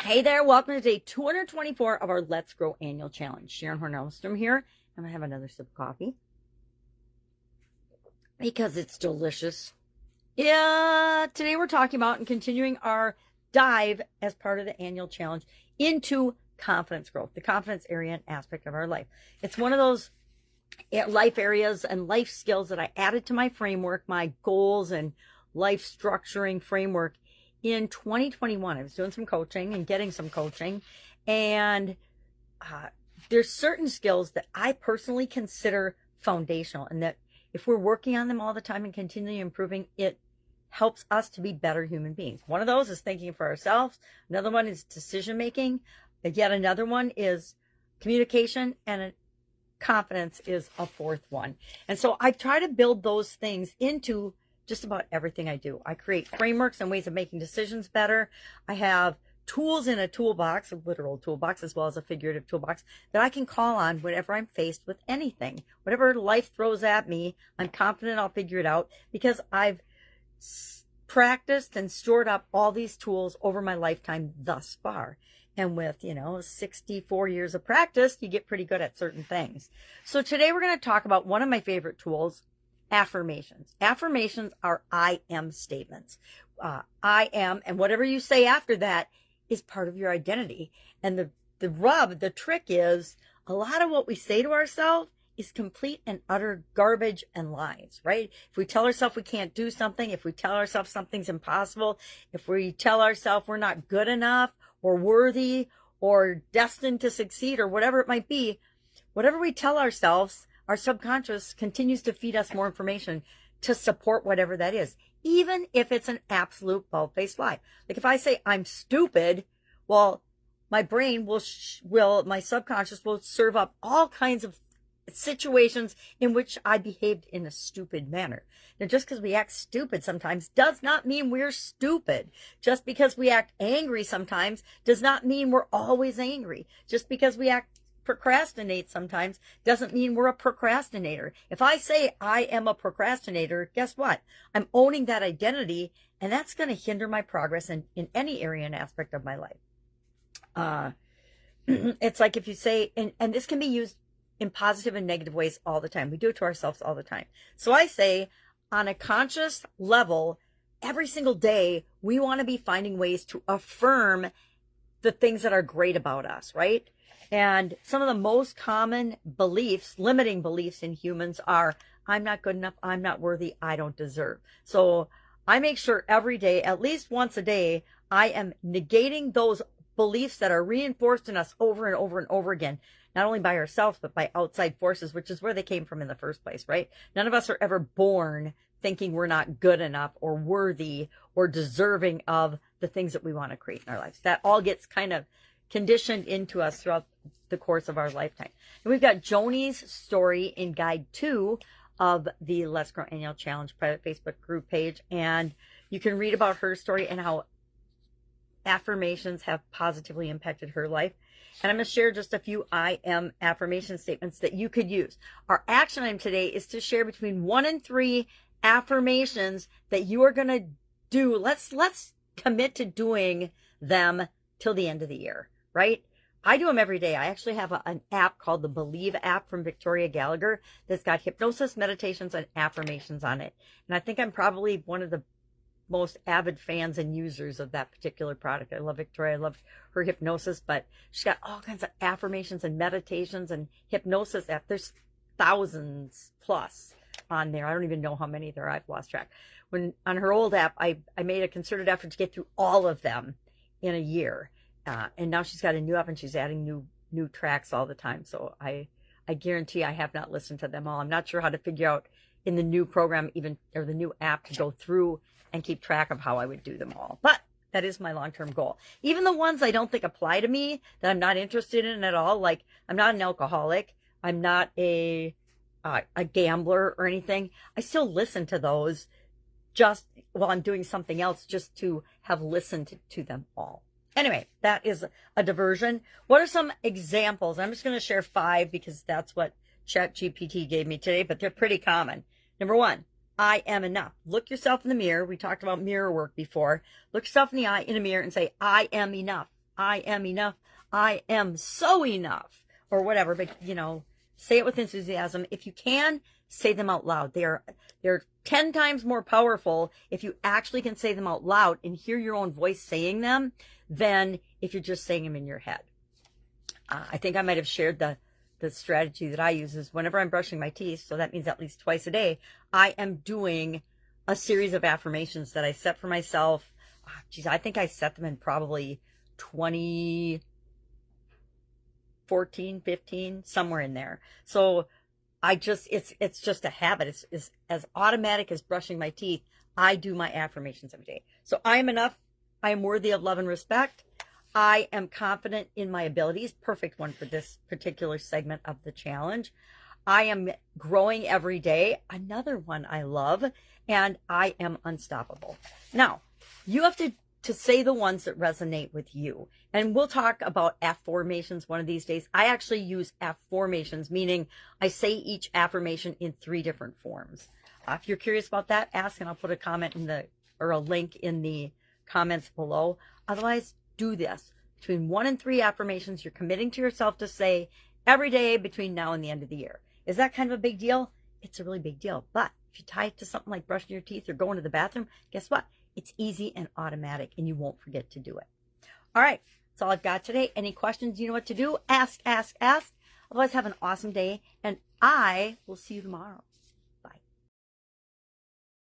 Hey there, welcome to day 224 of our Let's Grow annual challenge. Sharon Horne-Ellstrom here. I'm going to have another sip of coffee because it's delicious. Yeah, today we're talking about and continuing our dive as part of the annual challenge into confidence growth, the confidence area and aspect of our life. It's one of those life areas and life skills that I added to my framework, my goals and life structuring framework in 2021. I was doing some coaching and getting some coaching, and there's certain skills that I personally consider foundational, and that if we're working on them all the time and continually improving, it helps us to be better human beings. One of those is thinking for ourselves. Another one is decision making. Yet another one is communication, and confidence is a fourth one. And so I try to build those things into just about everything I do. I create frameworks and ways of making decisions better. I have tools in a toolbox, a literal toolbox, as well as a figurative toolbox, that I can call on whenever I'm faced with anything. Whatever life throws at me, I'm confident I'll figure it out because I've practiced and stored up all these tools over my lifetime thus far. And with, 64 years of practice, you get pretty good at certain things. So today we're going to talk about one of my favorite tools, affirmations. Affirmations are I am statements. I am, and whatever you say after that is part of your identity. And the trick is a lot of what we say to ourselves is complete and utter garbage and lies, right? If we tell ourselves we can't do something, if we tell ourselves something's impossible, if we tell ourselves we're not good enough or worthy or destined to succeed or whatever it might be, whatever we tell ourselves, our subconscious continues to feed us more information to support whatever that is, even if it's an absolute bald-faced lie. Like if I say I'm stupid, well, my brain my subconscious will serve up all kinds of situations in which I behaved in a stupid manner. Now, just because we act stupid sometimes does not mean we're stupid. Just because we act angry sometimes does not mean we're always angry. Just because we procrastinate sometimes doesn't mean we're a procrastinator. If I say I am a procrastinator, guess what? I'm owning that identity, and that's going to hinder my progress in any area and aspect of my life. It's like if you say, and this can be used in positive and negative ways all the time. We do it to ourselves all the time. So I say, on a conscious level, every single day, we want to be finding ways to affirm the things that are great about us, right? And some of the most common beliefs, limiting beliefs in humans are, I'm not good enough, I'm not worthy, I don't deserve. So I make sure every day, at least once a day, I am negating those beliefs that are reinforced in us over and over and over again, not only by ourselves, but by outside forces, which is where they came from in the first place, right? None of us are ever born thinking we're not good enough or worthy or deserving of the things that we want to create in our lives. That all gets kind of conditioned into us throughout the course of our lifetime. And we've got Joni's story in guide 2 of the Let's Grow Annual Challenge private Facebook group page. And you can read about her story and how affirmations have positively impacted her life. And I'm going to share just a few I am affirmation statements that you could use. Our action item today is to share between 1 and 3 affirmations that you are going to do. Let's commit to doing them till the end of the year, right? I do them every day. I actually have an app called the Believe app from Victoria Gallagher that's got hypnosis, meditations, and affirmations on it. And I think I'm probably one of the most avid fans and users of that particular product. I love Victoria. I love her hypnosis, but she's got all kinds of affirmations and meditations and hypnosis app. There's thousands plus on there. I don't even know how many there are. I've lost track. When on her old app, I made a concerted effort to get through all of them in a year. And now she's got a new app and she's adding new tracks all the time. So I guarantee I have not listened to them all. I'm not sure how to figure out in the new program or the new app to go through and keep track of how I would do them all. But that is my long-term goal. Even the ones I don't think apply to me, that I'm not interested in at all, like I'm not an alcoholic, I'm not a gambler or anything, I still listen to those just while I'm doing something else, just to have listened to them all. Anyway, that is a diversion. What are some examples? I'm just going to share 5 because that's what ChatGPT gave me today, but they're pretty common. Number 1, I am enough. Look yourself in the mirror. We talked about mirror work before. Look yourself in the eye in a mirror and say, I am enough. I am enough. I am so enough, or whatever. But say it with enthusiasm. If you can, say them out loud. They're 10 times more powerful if you actually can say them out loud and hear your own voice saying them than if you're just saying them in your head. I think I might have shared the strategy that I use is whenever I'm brushing my teeth, so that means at least twice a day, I am doing a series of affirmations that I set for myself. I think I set them in probably 2014, 15, somewhere in there. So it's just a habit. It's as automatic as brushing my teeth. I do my affirmations every day. So I am enough. I am worthy of love and respect. I am confident in my abilities. Perfect one for this particular segment of the challenge. I am growing every day. Another one I love. And I am unstoppable. Now, you have to say the ones that resonate with you. And we'll talk about affirmations one of these days. I actually use affirmations, meaning I say each affirmation in 3 different forms. If you're curious about that, ask and I'll put a comment or a link in the comments below. Otherwise, do this. Between 1 and 3 affirmations you're committing to yourself to say every day between now and the end of the year. Is that kind of a big deal? It's a really big deal. But if you tie it to something like brushing your teeth or going to the bathroom, guess what? It's easy and automatic, and you won't forget to do it. All right, that's all I've got today. Any questions? You know what to do. Ask, ask, ask. Otherwise, have an awesome day, and I will see you tomorrow.